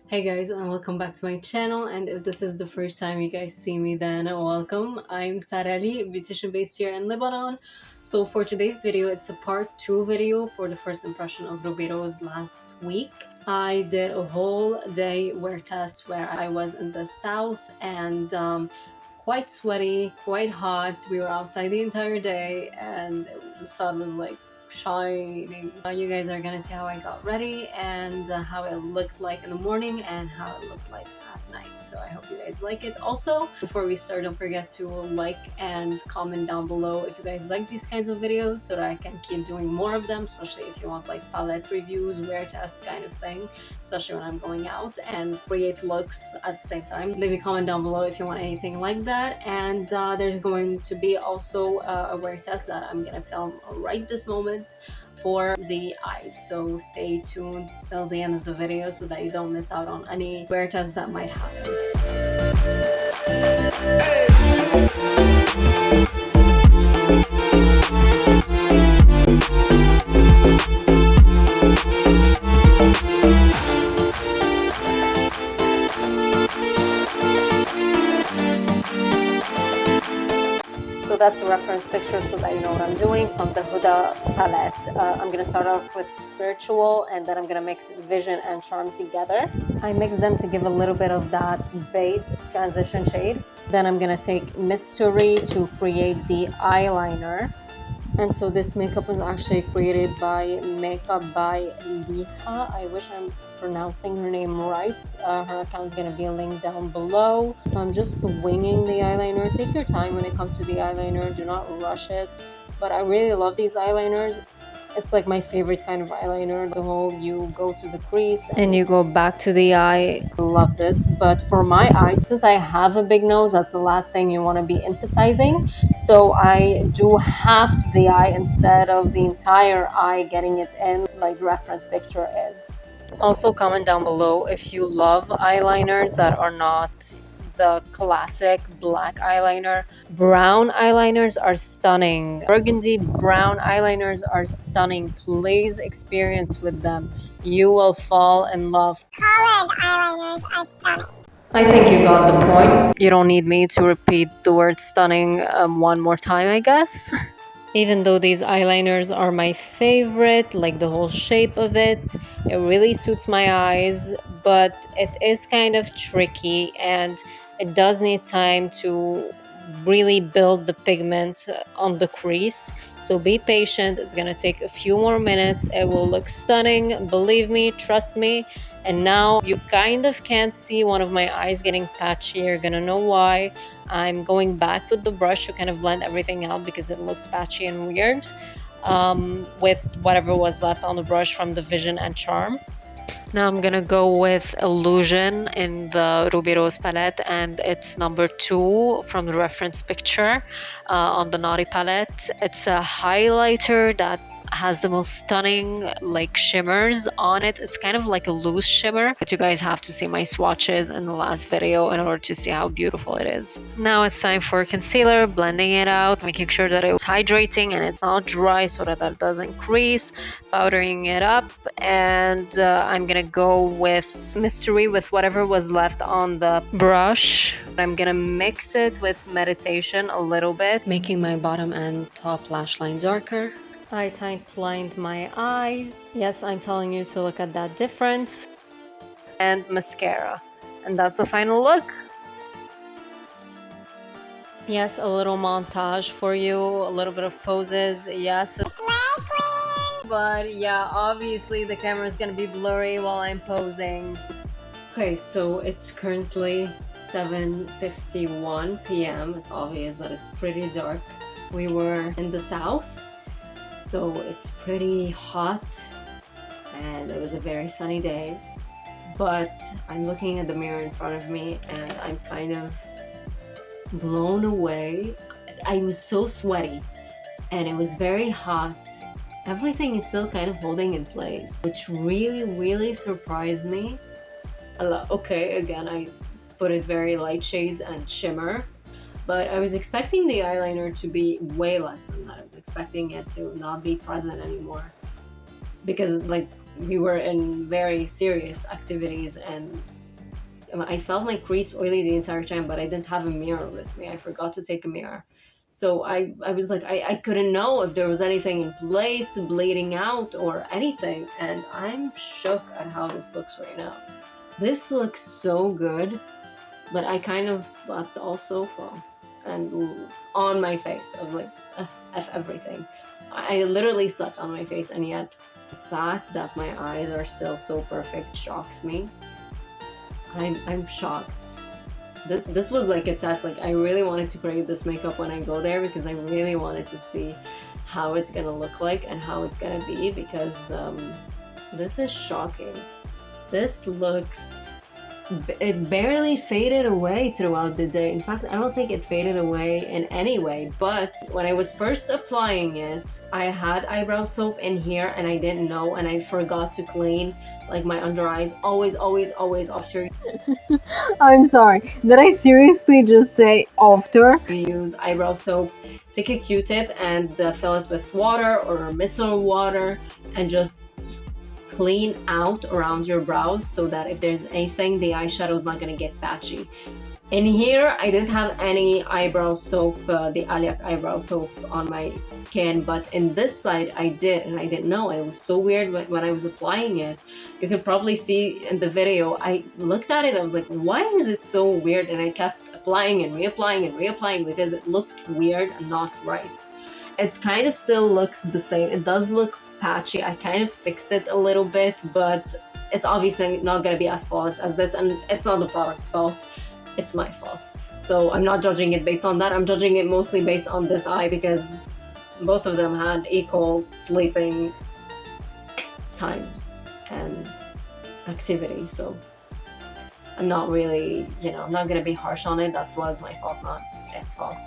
Hey guys, and welcome back to my channel. And if this is the first time you guys see me, then welcome. I'm Sarali, beautician based here in Lebanon. So for today's video, it's a part 2 video for the first impression of Ruby Rose last week. I did a whole day wear test where I was in the south and quite sweaty, quite hot. We were outside the entire day and the sun was like shining. You guys are gonna see how I got ready and how it looked like in the morning and how it looked like at night. So I hope you guys like it. Also, before we start, don't forget to like and comment down below if you guys like these kinds of videos so that I can keep doing more of them, especially if you want like palette reviews, wear tests kind of thing, especially when I'm going out and create looks at the same time. Leave a comment down below if you want anything like that. And there's going to be also a wear test that I'm gonna film right this moment for the eyes, so stay tuned till the end of the video so that you don't miss out on any wear tests that might happen. So that's a reference picture so that you know what I'm doing from the Huda palette. I'm going to start off with Spiritual and then I'm going to mix Vision and Charm together. I mix them to give a little bit of that base transition shade. Then I'm going to take Mystery to create the eyeliner. And so this makeup was actually created by Makeup by Liha. I wish I'm pronouncing her name right. Her account's gonna be linked down below. So I'm just winging the eyeliner. Take your time when it comes to the eyeliner. Do not rush it. But I really love these eyeliners. It's like my favorite kind of eyeliner. The whole you go to the crease and you go back to the eye. I love this. But for my eyes, since I have a big nose, that's the last thing you want to be emphasizing. So I do half the eye instead of the entire eye getting it in like the reference picture is. Also comment down below if you love eyeliners that are not the classic black eyeliner. Brown eyeliners are stunning. Burgundy brown eyeliners are stunning. Please experience with them. You will fall in love. Colored eyeliners are stunning. I think you got the point. You don't need me to repeat the word stunning one more time, I guess. Even though these eyeliners are my favorite, like the whole shape of it, it really suits my eyes, but it is kind of tricky and it does need time to really build the pigment on the crease. So be patient, it's gonna take a few more minutes. It will look stunning, believe me, trust me. And now you kind of can't see one of my eyes getting patchy. You're gonna know why. I'm going back with the brush to kind of blend everything out because it looked patchy and weird with whatever was left on the brush from the Vision and Charm. Now I'm gonna go with Illusion in the Ruby Rose palette, and it's number 2 from the reference picture on the Naughty palette. It's a highlighter that has the most stunning like shimmers on it. It's kind of like a loose shimmer, but you guys have to see my swatches in the last video in order to see how beautiful it is. Now it's time for concealer, blending it out, making sure that it's hydrating and it's not dry so that it doesn't crease, powdering it up, and I'm gonna go with Mystery with whatever was left on the brush. I'm gonna mix it with Meditation a little bit, making my bottom and top lash line darker. I tight lined my eyes. Yes, I'm telling you to look at that difference. And mascara. And that's the final look. Yes, a little montage for you, a little bit of poses. Yes. But yeah, obviously the camera is gonna be blurry while I'm posing. Okay, so it's currently 7:51 p.m. It's obvious that it's pretty dark. We were in the south, so it's pretty hot and it was a very sunny day. But I'm looking at the mirror in front of me and I'm kind of blown away. I was so sweaty and it was very hot. Everything is still kind of holding in place, which really surprised me a lot. Okay, again, I put it very light shades and shimmer, but I was expecting the eyeliner to be way less than that. I was expecting it to not be present anymore because like we were in very serious activities, and I felt my crease oily the entire time, but I didn't have a mirror with me. I forgot to take a mirror. So I was like, I couldn't know if there was anything in place, bleeding out or anything. And I'm shook at how this looks right now. This looks so good, but I kind of slept also and on my face. I was like, F everything. I literally slept on my face, and yet the fact that my eyes are still so perfect shocks me. I'm shocked. This was like a test. Like, I really wanted to create this makeup when I go there, because I really wanted to see how it's gonna look like and how it's gonna be, because this is shocking. This looks... It barely faded away throughout the day. In fact, I don't think it faded away in any way. But when I was first applying it, I had eyebrow soap in here and I didn't know, and I forgot to clean like my under eyes. Always after I'm sorry. Did I seriously just say after? you use eyebrow soap, take a Q-tip and fill it with water or micellar water, and just clean out around your brows so that if there's anything, the eyeshadow is not gonna get patchy. In here, I didn't have any eyebrow soap, the ALOE eyebrow soap on my skin, but in this side I did, and I didn't know. It was so weird when I was applying it. You can probably see in the video, I looked at it, I was like, why is it so weird? And I kept applying and reapplying because it looked weird and not right. It kind of still looks the same. It does look patchy. I kind of fixed it a little bit, but it's obviously not going to be as flawless as this, and it's not the product's fault, it's my fault. So I'm not judging it based on that. I'm judging it mostly based on this eye, because both of them had equal sleeping times and activity. So I'm not really, I'm not going to be harsh on it. That was my fault, not its fault.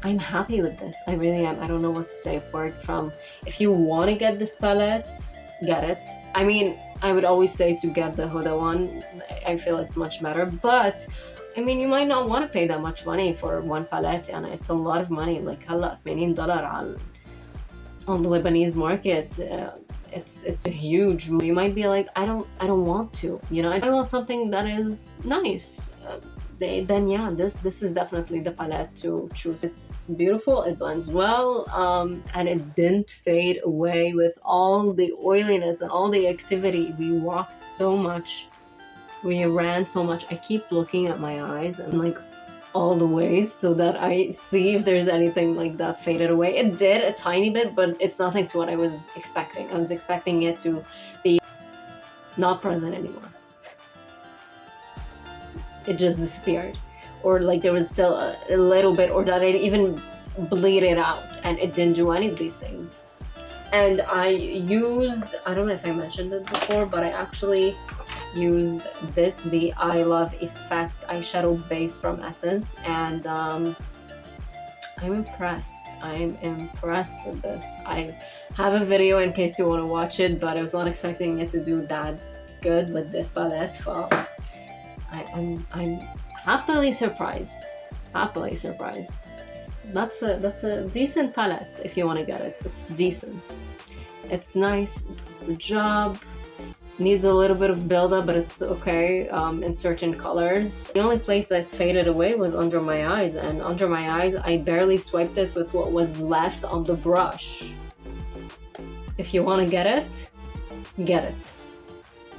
I'm happy with this. I really am. I don't know what to say apart from, if you want to get this palette, get it. I mean, I would always say to get the Huda one. I feel it's much better, but I mean, you might not want to pay that much money for one palette, and it's a lot of money. Like هلا $80 on the Lebanese market. It's a huge. You might be like, I don't want to. I want something that is nice. Then yeah, this is definitely the palette to choose. It's beautiful, it blends well, and it didn't fade away with all the oiliness and all the activity. We walked so much, we ran so much. I keep looking at my eyes and like all the ways so that I see if there's anything like that faded away. It did a tiny bit, but it's nothing to what I was expecting. I was expecting it to be not present anymore. It just disappeared, or like there was still a little bit, or that it even bleeded out, and it didn't do any of these things. And I used, I don't know if I mentioned it before, but I actually used the I Love Effect eyeshadow base from Essence, and I'm impressed. I'm impressed with this. I have a video in case you want to watch it, but I was not expecting it to do that good with this palette. Well, I'm happily surprised. Happily surprised. That's a decent palette if you want to get it. It's decent. It's nice. It's the job. Needs a little bit of build-up, but it's okay in certain colors. The only place that faded away was under my eyes, and under my eyes I barely swiped it with what was left on the brush. If you want to get it, get it.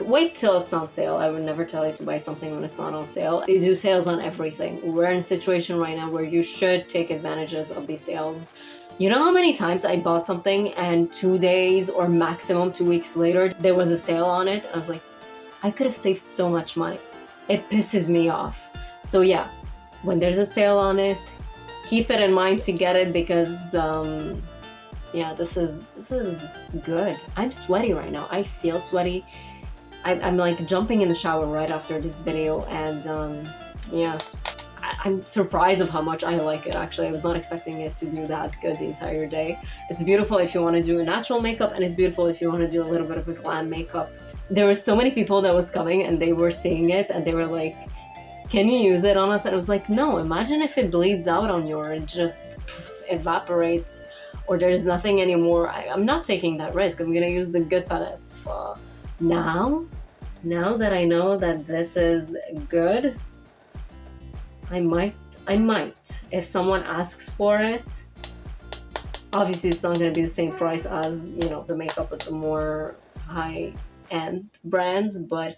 Wait till it's on sale. I would never tell you to buy something when it's not on sale. They do sales on everything. We're in a situation right now where you should take advantages of these sales. You know how many times I bought something and 2 days or maximum 2 weeks later, there was a sale on it, and I was like, I could have saved so much money. It pisses me off. So yeah, when there's a sale on it, keep it in mind to get it, because yeah, this is good. I'm sweaty right now. I feel sweaty. I'm like jumping in the shower right after this video, and yeah, I'm surprised of how much I like it. Actually, I was not expecting it to do that good the entire day. It's beautiful if you want to do a natural makeup, and it's beautiful if you want to do a little bit of a glam makeup. There were so many people that was coming and they were seeing it and they were like, can you use it on us? And I was like, no, imagine if it bleeds out on you, or it just evaporates, or there's nothing anymore. I'm not taking that risk. I'm gonna use the good palettes for Now that I know that this is good, I might, if someone asks for it. Obviously it's not going to be the same price as, you know, the makeup with the more high-end brands, but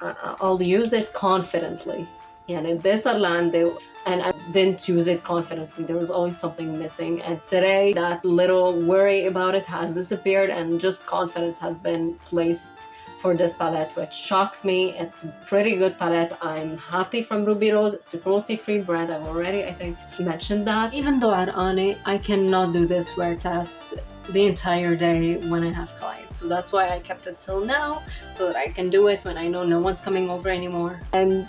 I'll use it confidently. And this Orlando, and I didn't use it confidently. There was always something missing. And today, that little worry about it has disappeared, and just confidence has been placed for this palette, which shocks me. It's a pretty good palette. I'm happy from Ruby Rose. It's a cruelty-free brand. I've already, I think, mentioned that. Even though at عناية, I cannot do this wear test the entire day when I have clients. So that's why I kept it till now, so that I can do it when I know no one's coming over anymore. And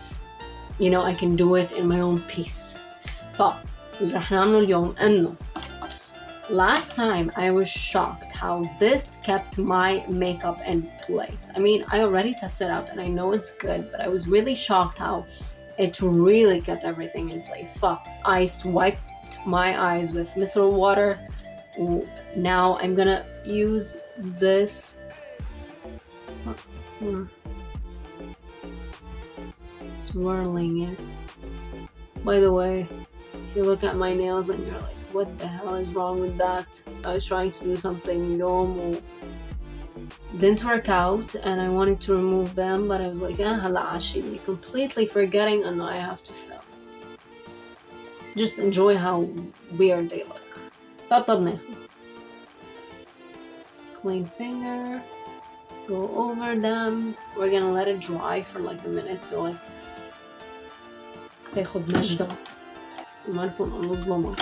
you know, I can do it in my own peace. فاللي رح نعمله اليوم إنه last time I was shocked how this kept my makeup in place. I mean, I already tested out and I know it's good, but I was really shocked how it really kept everything in place. I swiped my eyes with micellar water. Now I'm gonna use this. Swirling it. By the way, if you look at my nails and you're like, what the hell is wrong with that? I was trying to do something اليوم didn't work out and I wanted to remove them, but I was like, هلا عشي, completely forgetting and I have to film. Just enjoy how weird they look. طبطب clean finger, go over them. We're gonna let it dry for like a minute, so like تاخد مجدة وما نكون مظلمة.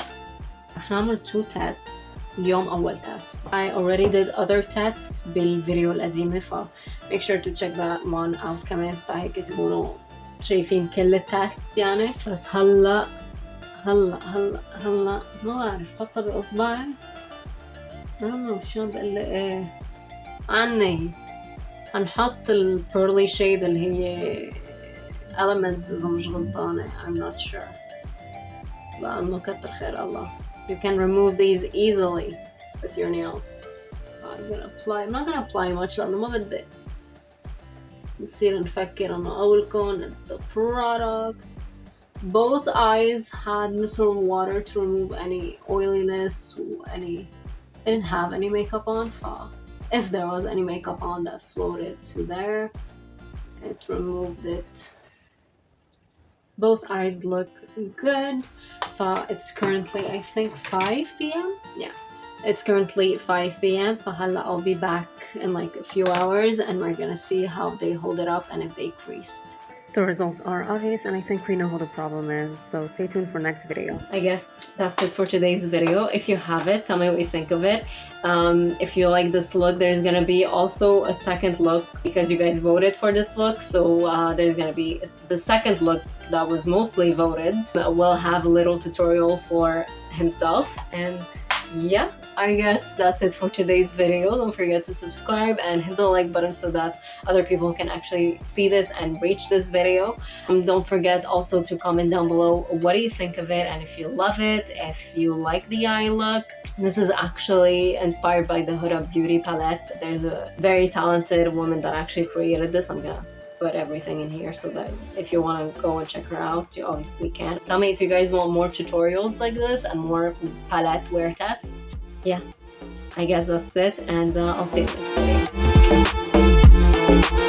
رح نعمل 2 tests اليوم. أول test I already did other tests بالفيديو القديم, make sure to check that one out كمان هيك تكونوا شايفين كل التيست يعني. بس هلا ما بعرف حطها بإصبعي. I don't know شو بقول ايه عني. هنحط البيرلي شيد اللي هي Elements إذا مش غلطانة. I'm not sure. لأنه كتر خير الله. You can remove these easily with your nail. I'm gonna apply. I'm not gonna apply much لأنه ما بدي نصير نفكر إنه أولكم. It's the product. Both eyes had micellar water to remove any oiliness. They didn't have any makeup on. If there was any makeup on that floated to there, it removed it. Both eyes look good. It's currently, I think, 5 p.m. Yeah, it's currently 5 p.m. فهلا I'll be back in like a few hours and we're gonna see how they hold it up and if they creased. The results are obvious and I think we know who the problem is, so stay tuned for next video. I guess that's it for today's video. If you have it, tell me what you think of it. If you like this look, there's gonna be also a second look because you guys voted for this look, so there's gonna be the second look that was mostly voted. We'll have a little tutorial for himself, and yeah, I guess that's it for today's video. Don't forget to subscribe and hit the like button so that other people can actually see this and reach this video. Don't forget also to comment down below what do you think of it and if you love it, if you like the eye look. This is actually inspired by the Huda Beauty palette. There's a very talented woman that actually created this. I'm gonna put everything in here so that if you want to go and check her out, you obviously can. Tell me if you guys want more tutorials like this and more palette wear tests. Yeah, I guess that's it, and I'll see you next video.